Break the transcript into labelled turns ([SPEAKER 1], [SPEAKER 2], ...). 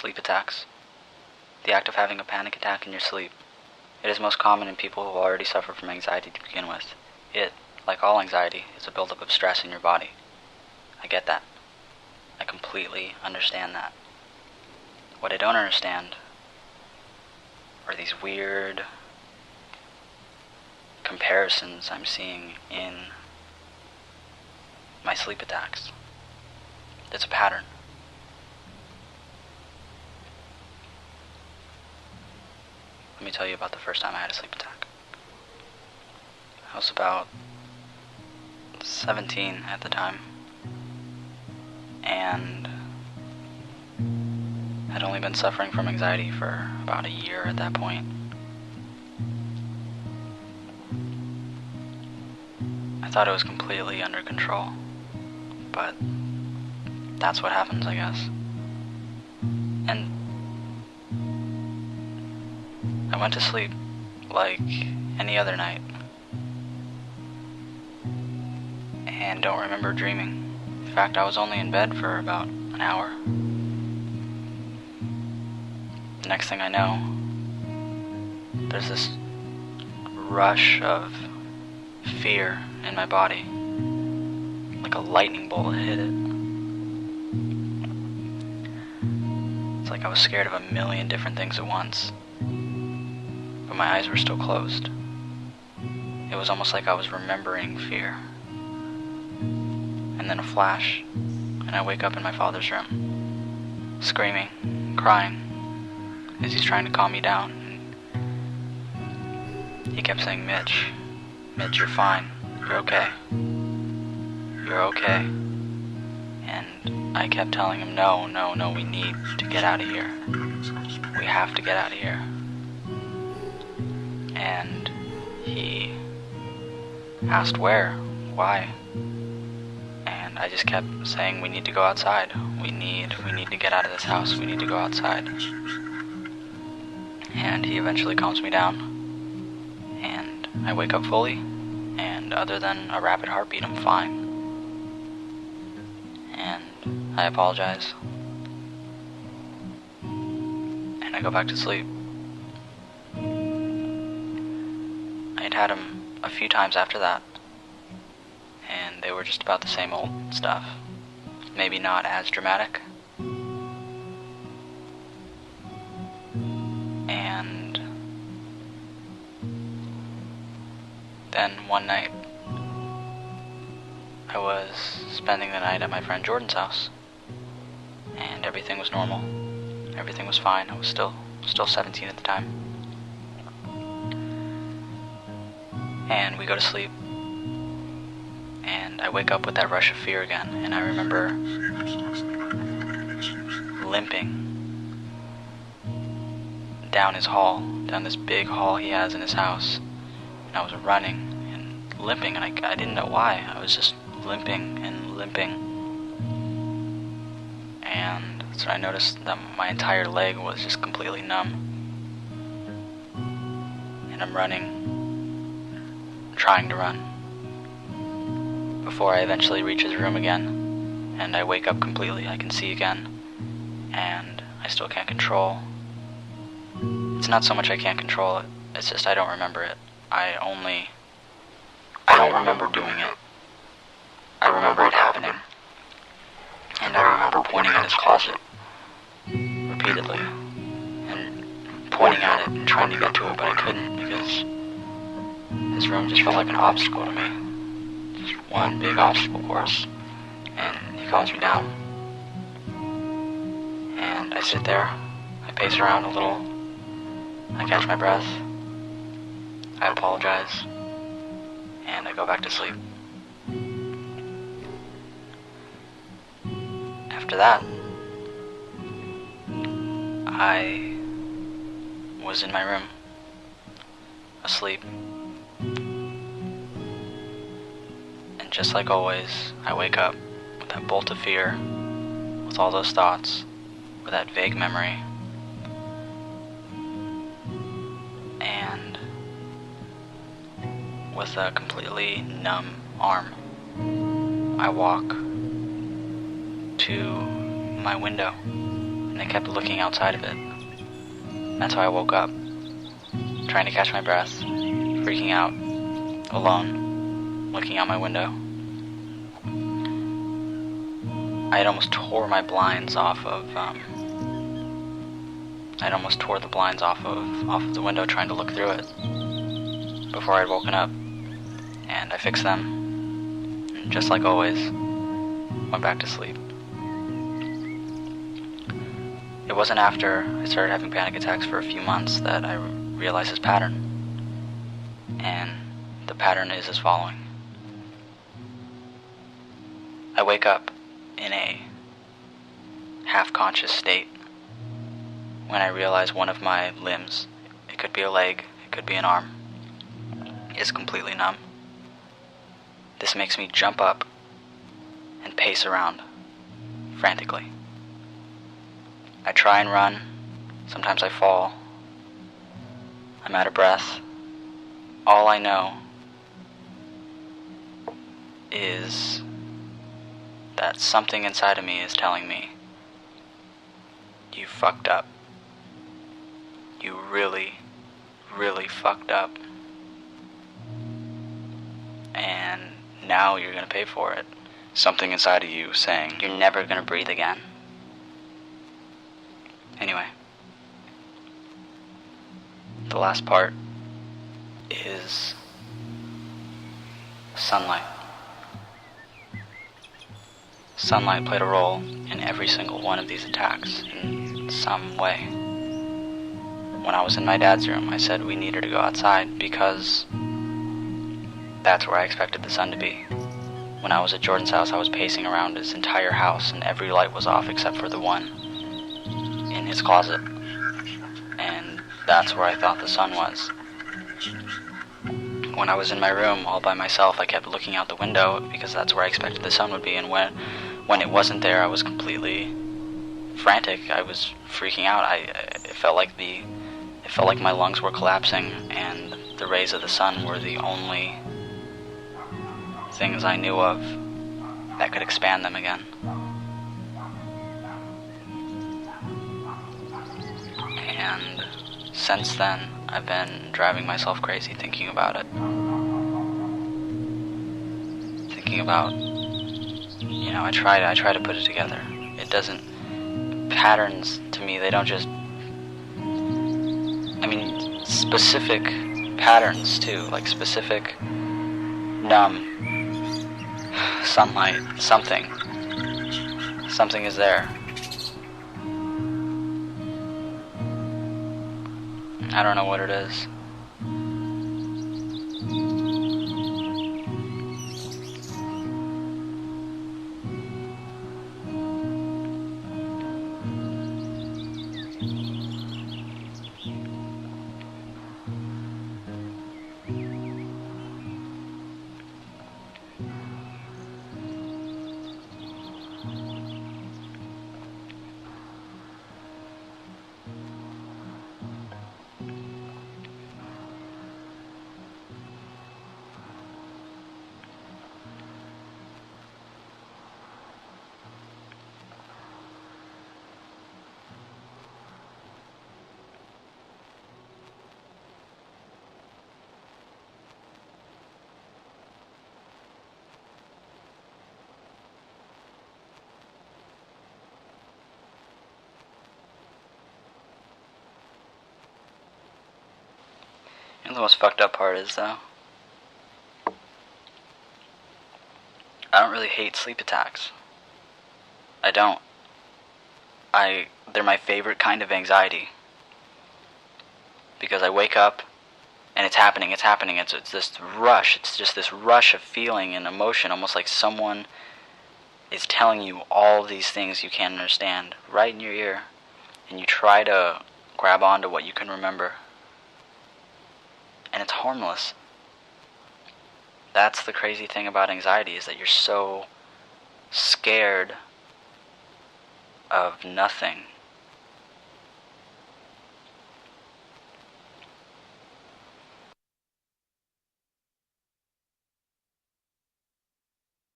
[SPEAKER 1] sleep attacks. The act of having a panic attack in your sleep. It is most common in people who already suffer from anxiety to begin with. It, like all anxiety, is a buildup of stress in your body. I get that. I completely understand that. What I don't understand are these weird comparisons I'm seeing in my sleep attacks. It's a pattern. Let me tell you about the first time I had a sleep attack. I was about 17 at the time, and had only been suffering from anxiety for about a year at that point. I thought it was completely under control, but that's what happens, I guess. And I went to sleep like any other night, and don't remember dreaming. In fact, I was only in bed for about an hour. The next thing I know, there's this rush of fear in my body, like a lightning bolt hit it. It's like I was scared of a million different things at once, but my eyes were still closed. It was almost like I was remembering fear. And then a flash, and I wake up in my father's room, screaming, crying, as he's trying to calm me down. He kept saying, Mitch, you're fine, you're okay, you're okay. And I kept telling him, no, we need to get out of here. We have to get out of here. And he asked where, why, and I just kept saying, we need to go outside. We need to get out of this house. We need to go outside. And he eventually calms me down, and I wake up fully, and other than a rapid heartbeat, I'm fine. And I apologize, and I go back to sleep. I had him a few times after that, and they were just about the same old stuff. Maybe not as dramatic. And then one night, I was spending the night at my friend Jordan's house, and everything was normal. Everything was fine. I was still 17 at the time. And we go to sleep, and I wake up with that rush of fear again, and I remember limping down his hall, down this big hall he has in his house, and I was running and limping, and I didn't know why. I was just limping and limping, and so I noticed that my entire leg was just completely numb, and I'm running, trying to run, before I eventually reach his room again, and I wake up completely. I can see again, and I still can't control. It's not so much I can't control it, it's just I don't remember it. I don't remember doing it. I remember it happening, and I remember pointing at his closet repeatedly, and pointing at it and trying to get to it, but I couldn't, because his room just felt like an obstacle to me. Just one big obstacle course. And he calms me down. And I sit there. I pace around a little. I catch my breath. I apologize. And I go back to sleep. After that, I was in my room, asleep. And just like always, I wake up with that bolt of fear, with all those thoughts, with that vague memory. And with a completely numb arm, I walk to my window, and I kept looking outside of it. That's how I woke up, trying to catch my breath, freaking out, alone, looking out my window. I had almost tore my blinds off of, I'd almost tore the blinds off of the window trying to look through it before I'd woken up, and I fixed them, and just like always, went back to sleep. It wasn't after I started having panic attacks for a few months that I realized this pattern, and the pattern is as following. I wake up in a half-conscious state when I realize one of my limbs, it could be a leg, it could be an arm, is completely numb. This makes me jump up and pace around frantically. I try and run, sometimes I fall, I'm out of breath. All I know is that something inside of me is telling me, you fucked up. You really, really fucked up. And now you're gonna pay for it. Something inside of you saying, you're never gonna breathe again. Anyway, the last part is sunlight. Sunlight played a role in every single one of these attacks in some way. When I was in my dad's room, I said we needed to go outside because that's where I expected the sun to be. When I was at Jordan's house, I was pacing around his entire house and every light was off except for the one in his closet. And that's where I thought the sun was. When I was in my room all by myself, I kept looking out the window because that's where I expected the sun would be, and when it wasn't there, I was completely frantic. I was freaking out. It felt like my lungs were collapsing, and the rays of the sun were the only things I knew of that could expand them again. And since then, I've been driving myself crazy thinking about it. Thinking about, I try to put it together. It doesn't, patterns to me, they don't just, specific patterns too, like specific numb sunlight, something is there. I don't know what it is. The most fucked up part is, though, I don't really hate sleep attacks. I don't. They're my favorite kind of anxiety. Because I wake up, and it's happening. It's this rush. It's just this rush of feeling and emotion, almost like someone is telling you all these things you can't understand right in your ear, and you try to grab onto what you can remember. And it's harmless. That's the crazy thing about anxiety, is that you're so scared of nothing